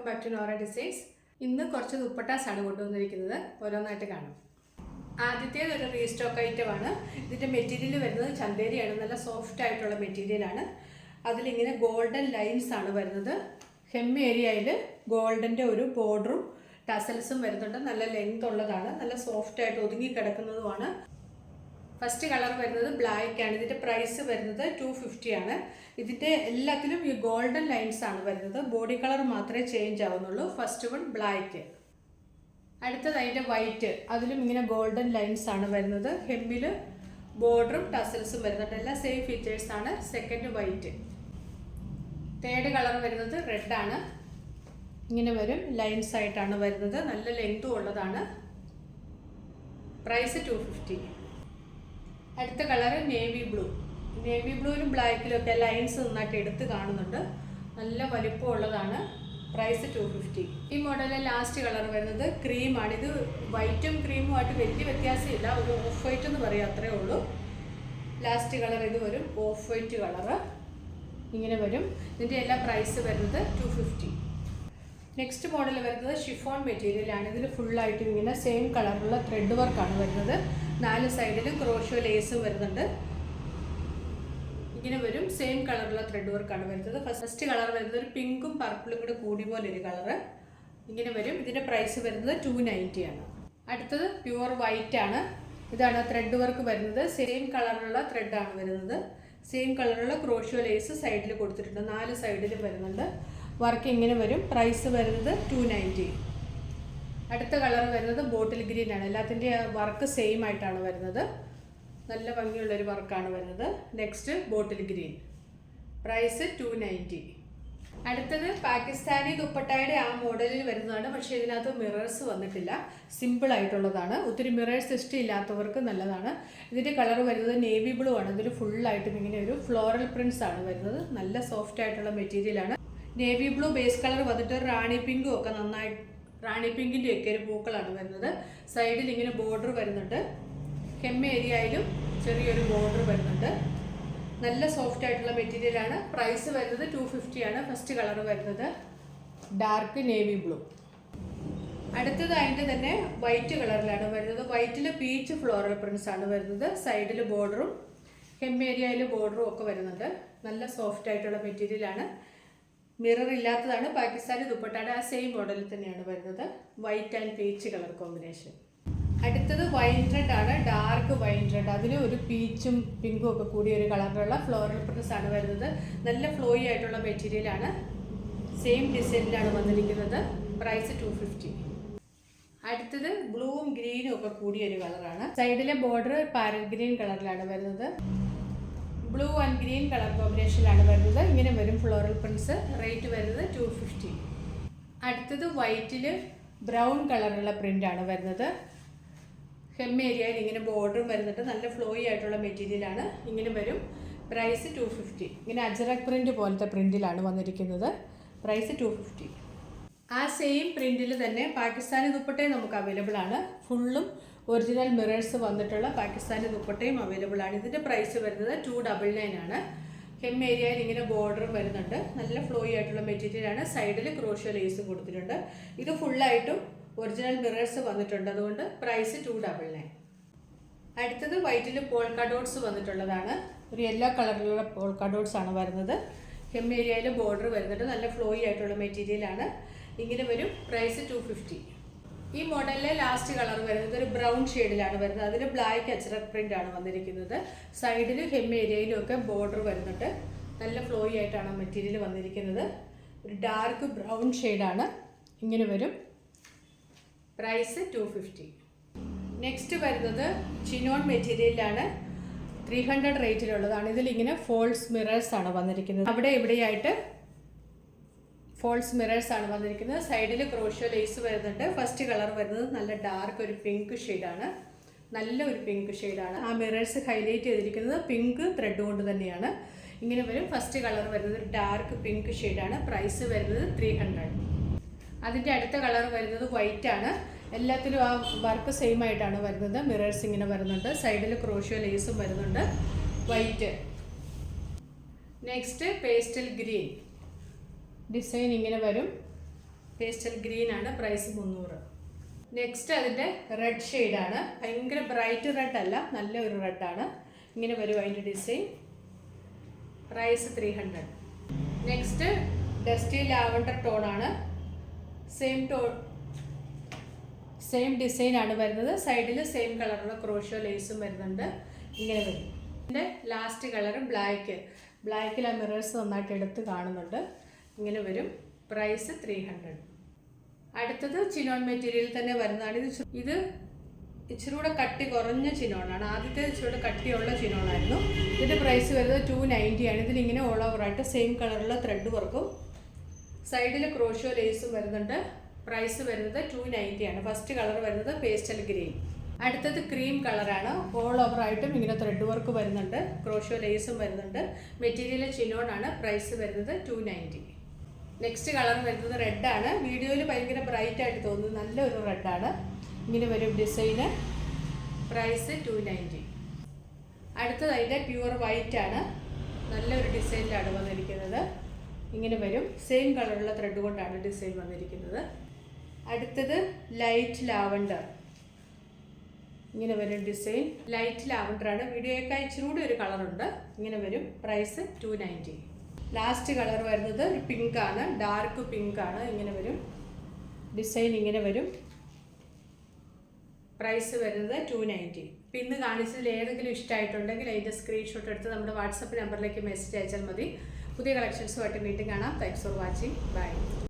Back to Nora designs. ഇന്ന് കുറച്ച് ദുപ്പട്ടാസ് ആണ് കൊണ്ടുവന്നിരിക്കുന്നത്. ഓരോന്നായിട്ട് കാണാം. ആദ്യത്തേത് ഒരു റീസ്റ്റോക്ക് ഐറ്റമാണ്. ഇതിൻ്റെ മെറ്റീരിയൽ വരുന്നത് ചന്തേരിയാണ്. നല്ല സോഫ്റ്റ് ആയിട്ടുള്ള മെറ്റീരിയലാണ്. അതിലിങ്ങനെ ഗോൾഡൻ ലൈൻസ് ആണ് വരുന്നത്. ഹെം ഏരിയയിൽ ഗോൾഡൻ്റെ ഒരു ബോർഡറും ടസൽസും വരുന്നുണ്ട്. നല്ല ലെങ്ത് ഉള്ളതാണ്. നല്ല സോഫ്റ്റ് ആയിട്ട് ഒതുങ്ങി കിടക്കുന്നതുമാണ്. ഫസ്റ്റ് കളർ വരുന്നത് ബ്ലാക്ക് ആണ്. ഇതിൻ്റെ പ്രൈസ് വരുന്നത് 250 ആണ്. ഇതിൻ്റെ എല്ലാത്തിലും ഈ ഗോൾഡൻ ലൈൻസ് ആണ് വരുന്നത്. ബോഡി കളർ മാത്രമേ ചേഞ്ച് ആവുന്നുള്ളൂ. First one black. അടുത്തത് അതിൻ്റെ വൈറ്റ്. അതിലും ഇങ്ങനെ ഗോൾഡൻ ലൈൻസ് ആണ് വരുന്നത്. ഹെമ്മിൽ ബോർഡറും ടസൽസും വരുന്നുണ്ട്. എല്ലാം സെയിം ഫീച്ചേഴ്സ് ആണ്. Second white. തേർഡ് കളർ വരുന്നത് റെഡ് ആണ്. ഇങ്ങനെ വരും. ലൈൻസ് ആയിട്ടാണ് വരുന്നത്. നല്ല ലെങ്തും ഉള്ളതാണ്. പ്രൈസ് 250. അടുത്ത കളർ നേവി ബ്ലൂ. നേവി ബ്ലൂവിലും ബ്ലാക്കിലും ഒക്കെ ലൈൻസ് നന്നായിട്ട് എടുത്ത് കാണുന്നുണ്ട്. നല്ല വലിപ്പമുള്ളതാണ്. പ്രൈസ് 250. ഈ മോഡലിലെ ലാസ്റ്റ് കളർ വരുന്നത് ക്രീമാണ്. ഇത് വൈറ്റും ക്രീമുമായിട്ട് വലിയ വ്യത്യാസമില്ല. ഒരു ഓഫ് വൈറ്റ് എന്ന് പറയാം, അത്രേ ഉള്ളൂ. ലാസ്റ്റ് കളർ ഇത് വരും ഓഫ് വൈറ്റ് കളറ്. ഇങ്ങനെ വരും. ഇതിൻ്റെ എല്ലാ പ്രൈസ് വരുന്നത് 250. നെക്സ്റ്റ് മോഡൽ വരുന്നത് ഷിഫോൺ മെറ്റീരിയലാണ്. ഇതിൽ ഫുള്ളായിട്ടും ഇങ്ങനെ സെയിം കളറുള്ള ത്രെഡ് വർക്കാണ് വരുന്നത്. 4 സൈഡിലും ക്രോഷോ ലേസും വരുന്നുണ്ട്. ഇങ്ങനെ വരും. സെയിം കളറുള്ള ത്രെഡ് വർക്കാണ് വരുന്നത്. ഫസ്റ്റ് കളർ വരുന്നത് ഒരു പിങ്കും പർപ്പിളും കൂടെ കൂടി പോലെ ഒരു കളറ്. ഇങ്ങനെ വരും. ഇതിൻ്റെ പ്രൈസ് വരുന്നത് 290 ആണ്. അടുത്തത് പ്യുവർ വൈറ്റ് ആണ്. ഇതാണ് ത്രെഡ് വർക്ക് വരുന്നത്. സെയിം കളറുള്ള ത്രെഡാണ് വരുന്നത്. സെയിം കളറുള്ള ക്രോഷോ ലേസ് സൈഡിൽ കൊടുത്തിട്ടുണ്ട്. 4 സൈഡിലും വരുന്നുണ്ട്. വർക്ക് ഇങ്ങനെ വരും. പ്രൈസ് വരുന്നത് 290. അടുത്ത കളർ വരുന്നത് ബോട്ടിൽ ഗ്രീൻ ആണ്. എല്ലാത്തിൻ്റെ വർക്ക് സെയിം ആയിട്ടാണ് വരുന്നത്. നല്ല ഭംഗിയുള്ളൊരു വർക്കാണ് വരുന്നത്. Next bottle green. പ്രൈസ് 290. അടുത്തത് പാകിസ്ഥാനി ദുപ്പട്ടയുടെ ആ മോഡലിൽ വരുന്നതാണ്. പക്ഷേ ഇതിനകത്ത് മിറേഴ്സ് വന്നിട്ടില്ല. സിമ്പിൾ ആയിട്ടുള്ളതാണ്. ഒത്തിരി മിറേഴ്സ് ഇഷ്ടമില്ലാത്തവർക്ക് നല്ലതാണ്. ഇതിൻ്റെ കളർ വരുന്നത് നേവി ബ്ലൂ ആണ്. ഇതിൽ ഫുള്ളായിട്ടും ഇങ്ങനെ ഒരു ഫ്ലോറൽ പ്രിൻസ് ആണ് വരുന്നത്. നല്ല സോഫ്റ്റ് ആയിട്ടുള്ള മെറ്റീരിയലാണ്. നേവി ബ്ലൂ ബേസ് കളർ വന്നിട്ട് റാണി പിങ്കും ഒക്കെ നന്നായിട്ട്, റാണി പിങ്കിൻ്റെ ഒക്കെ ഒരു പൂക്കളാണ് വരുന്നത്. സൈഡിൽ ഇങ്ങനെ ബോർഡർ വരുന്നുണ്ട്. ഹെം ഏരിയയിലും ചെറിയൊരു ബോർഡർ വരുന്നുണ്ട്. നല്ല സോഫ്റ്റ് ആയിട്ടുള്ള മെറ്റീരിയലാണ്. പ്രൈസ് വരുന്നത് 250 ആണ്. ഫസ്റ്റ് കളർ വരുന്നത് ഡാർക്ക് നേവി ബ്ലൂ. അടുത്തത് അതിൻ്റെ തന്നെ വൈറ്റ് കളറിലാണ് വരുന്നത്. വൈറ്റിൽ പീച്ച് ഫ്ലോറൽ പ്രിൻസ് ആണ് വരുന്നത്. സൈഡിൽ ബോർഡറും ഹെം ഏരിയയിൽ ബോർഡറും ഒക്കെ വരുന്നുണ്ട്. നല്ല സോഫ്റ്റ് ആയിട്ടുള്ള മെറ്റീരിയലാണ്. മിറർ ഇല്ലാത്തതാണ്. പാകിസ്ഥാനി ദുപ്പട്ടയുടെ ആ സെയിം മോഡലിൽ തന്നെയാണ് വരുന്നത്. White and peach colour combination. അടുത്തത് വൈൻ റെഡ് ആണ്. Dark wine red. അതിൽ ഒരു പീച്ചും പിങ്കും ഒക്കെ കൂടിയ ഒരു കളറിലുള്ള ഫ്ലോറൽ പ്രിൻസ് ആണ് വരുന്നത്. നല്ല ഫ്ലോയി ആയിട്ടുള്ള മെറ്റീരിയലാണ്. സെയിം ഡിസൈനിലാണ് വന്നിരിക്കുന്നത്. പ്രൈസ് 250. അടുത്തത് ബ്ലൂവും ഗ്രീനും ഒക്കെ കൂടിയ ഒരു കളറാണ്. സൈഡിലെ ബോർഡർ പാരറ്റ് ഗ്രീൻ കളറിലാണ് വരുന്നത്. ബ്ലൂ ആൻഡ് ഗ്രീൻ കളർ കോമ്പിനേഷനിലാണ് വരുന്നത്. ഇങ്ങനെ വരും ഫ്ലോറൽ പ്രിൻസ്. റേറ്റ് വരുന്നത് 250. അടുത്തത് വൈറ്റിൽ ബ്രൗൺ കളറുള്ള പ്രിൻ്റാണ് വരുന്നത്. ഹെം ഏരിയയിൽ ഇങ്ങനെ ബോർഡറും വരുന്നുണ്ട്. നല്ല ഫ്ലോയി ആയിട്ടുള്ള മെറ്റീരിയലാണ്. ഇങ്ങനെ വരും. പ്രൈസ് 250. ഇങ്ങനെ അജറക് പ്രിൻ്റ് പോലത്തെ പ്രിൻറ്റിലാണ് വന്നിരിക്കുന്നത്. പ്രൈസ് 250. ആ സെയിം പ്രിൻറ്റിൽ തന്നെ പാകിസ്ഥാനി ദുപ്പട്ടയും നമുക്ക് അവൈലബിൾ ആണ്. ഫുള്ളും ഒറിജിനൽ മിറേഴ്സ് വന്നിട്ടുള്ള പാകിസ്ഥാനി ദുപ്പട്ടയും അവൈലബിൾ ആണ്. ഇതിൻ്റെ പ്രൈസ് വരുന്നത് 299 ആണ്. ഹെം ഏരിയയിൽ ഇങ്ങനെ ബോർഡറും വരുന്നുണ്ട്. നല്ല ഫ്ലോയി ആയിട്ടുള്ള മെറ്റീരിയലാണ്. സൈഡിൽ ക്രോഷോ ലേസ് കൊടുത്തിട്ടുണ്ട്. ഇത് ഫുള്ളായിട്ടും ഒറിജിനൽ മിറേഴ്സ് വന്നിട്ടുണ്ട്. അതുകൊണ്ട് പ്രൈസ് 299. അടുത്തത് വൈറ്റിൽ പോൾക്ക ഡോട്ട്സ് വന്നിട്ടുള്ളതാണ്. ഒരു യെല്ലോ കളറിലുള്ള പോൾക്ക ഡോട്ട്സ് ആണ് വരുന്നത്. ഹെം ഏരിയയിൽ ബോർഡർ വരുന്നുണ്ട്. നല്ല ഫ്ലോയി ആയിട്ടുള്ള മെറ്റീരിയലാണ്. ഇങ്ങനെ വരും. പ്രൈസ് 250. ഈ മോഡലിലെ ലാസ്റ്റ് കളർ വരുന്നത് ഒരു ബ്രൗൺ ഷെയ്ഡിലാണ് വരുന്നത്. അതിൽ ബ്ലാക്ക് അച്ചറക് പ്രിൻ്റ് ആണ് വന്നിരിക്കുന്നത്. സൈഡിൽ ഹെം ഏരിയയിലും ഒക്കെ ബോർഡർ വരുന്നുണ്ട്. നല്ല ഫ്ലോയി ആയിട്ടാണ് മെറ്റീരിയൽ വന്നിരിക്കുന്നത്. ഒരു ഡാർക്ക് ബ്രൗൺ ഷെയ്ഡാണ്. ഇങ്ങനെ വരും. പ്രൈസ് 250. നെക്സ്റ്റ് വരുന്നത് ചിനോൺ മെറ്റീരിയലാണ്. 300 റേറ്റിലുള്ളതാണ്. ഇതിലിങ്ങനെ ഫോൾസ് മിറേഴ്സ് ആണ് വന്നിരിക്കുന്നത്. അവിടെ ഇവിടെയായിട്ട് ഫോൾസ് മിറേഴ്സ് ആണ് വന്നിരിക്കുന്നത്. സൈഡിൽ ക്രോഷോ ലേസ് വരുന്നുണ്ട്. ഫസ്റ്റ് കളർ വരുന്നത് നല്ല ഡാർക്ക് ഒരു പിങ്ക് ഷെയ്ഡാണ്. നല്ല ഒരു പിങ്ക് ഷെയ്ഡാണ്. ആ മിറേഴ്സ് ഹൈലൈറ്റ് ചെയ്തിരിക്കുന്നത് പിങ്ക് ത്രെഡ് കൊണ്ട് തന്നെയാണ്. ഇങ്ങനെ വരും. ഫസ്റ്റ് കളർ വരുന്നത് ഒരു ഡാർക്ക് പിങ്ക് ഷെയ്ഡാണ്. പ്രൈസ് വരുന്നത് 300. അതിൻ്റെ അടുത്ത കളർ വരുന്നത് വൈറ്റ് ആണ്. എല്ലാത്തിലും ആ വർക്ക് സെയിം ആയിട്ടാണ് വരുന്നത്. മിറേഴ്സ് ഇങ്ങനെ വരുന്നുണ്ട്. സൈഡിൽ ക്രോഷോ ലേസും വരുന്നുണ്ട്. White. Next pastel green design ഇങ്ങനെ വരും. പേസ്റ്റൽ ഗ്രീൻ ആണ്, പ്രൈസ് 300. നെക്സ്റ്റ് അതിൻ്റെ റെഡ് ഷെയ്ഡാണ്. ഭയങ്കര ബ്രൈറ്റ് റെഡ് അല്ല, നല്ല ഒരു റെഡാണ്. ഇങ്ങനെ വരും അതിൻ്റെ design. Price 300. Next dusty lavender ടോണാണ്. സെയിം ഡിസൈനാണ് വരുന്നത്. സൈഡിൽ സെയിം കളറുള്ള ക്രോഷോ ലേസും വരുന്നുണ്ട്. ഇങ്ങനെ വരും. ഇതിൻ്റെ ലാസ്റ്റ് കളർ ബ്ലാക്കിൽ ആ മിറേഴ്സ് നന്നായിട്ട് എടുത്ത് കാണുന്നുണ്ട്. ഇങ്ങനെ വരും. പ്രൈസ് 300. അടുത്തത് ചിനോൺ മെറ്റീരിയൽ തന്നെ വരുന്നതാണ്. ഇത് ഇച്ചിരി കൂടെ കട്ടി കുറഞ്ഞ ചിനോണാണ്. ആദ്യത്തെ ഇച്ചിരി കൂടെ കട്ടിയുള്ള ചിനോണായിരുന്നു. ഇതിൻ്റെ പ്രൈസ് വരുന്നത് 290 ആണ്. ഇതിലിങ്ങനെ ഓൾ ഓവറായിട്ട് സെയിം കളറുള്ള ത്രെഡ് വർക്കും സൈഡിൽ ക്രോഷോ ലേസും വരുന്നുണ്ട്. പ്രൈസ് വരുന്നത് 290 ആണ്. ഫസ്റ്റ് കളർ വരുന്നത് പേസ്റ്റൽ ഗ്രീൻ. അടുത്തത് ക്രീം കളറാണ്. ഓൾ ഓവറായിട്ടും ഇങ്ങനെ ത്രെഡ് വർക്ക് വരുന്നുണ്ട്, ക്രോഷോ ലേസും വരുന്നുണ്ട്. മെറ്റീരിയൽ ചിനോൺ ആണ്. പ്രൈസ് വരുന്നത് 290. നെക്സ്റ്റ് കളർ വരുന്നത് റെഡാണ്. വീഡിയോയിൽ ഭയങ്കര ബ്രൈറ്റ് ആയിട്ട് തോന്നുന്നു, നല്ലൊരു റെഡാണ്. ഇങ്ങനെ വരും ഡിസൈന്. പ്രൈസ് 290. അടുത്തത് അതിൻ്റെ പ്യുവർ വൈറ്റ് ആണ്. നല്ലൊരു ഡിസൈനിലാണ് വന്നിരിക്കുന്നത്. ഇങ്ങനെ വരും. സെയിം കളറുള്ള ത്രെഡ് കൊണ്ടാണ് ഡിസൈൻ വന്നിരിക്കുന്നത്. അടുത്തത് ലൈറ്റ് ലാവണ്ടർ. ഇങ്ങനെ വരും ഡിസൈൻ. ലൈറ്റ് ലാവണ്ടർ ആണ്. വീഡിയോയൊക്കെ ഇച്ചിരി കൂടി ഒരു കളറുണ്ട്. ഇങ്ങനെ വരും. പ്രൈസ് 290. ലാസ്റ്റ് കളർ വരുന്നത് ഒരു പിങ്ക് ആണ്, ഡാർക്ക് പിങ്ക് ആണ്. ഇങ്ങനെ വരും ഡിസൈൻ. ഇങ്ങനെ വരും. പ്രൈസ് വരുന്നത് 290. ഇപ്പം ഇന്ന് കാണിച്ചതിൽ ഏതെങ്കിലും ഇഷ്ടമായിട്ടുണ്ടെങ്കിൽ അതിൻ്റെ സ്ക്രീൻഷോട്ട് എടുത്ത് നമ്മുടെ വാട്സപ്പ് നമ്പറിലേക്ക് മെസ്സേജ് അയച്ചാൽ മതി. പുതിയ കളക്ഷൻസുമായിട്ട് വീണ്ടും കാണാം. Thanks for watching. ബൈ.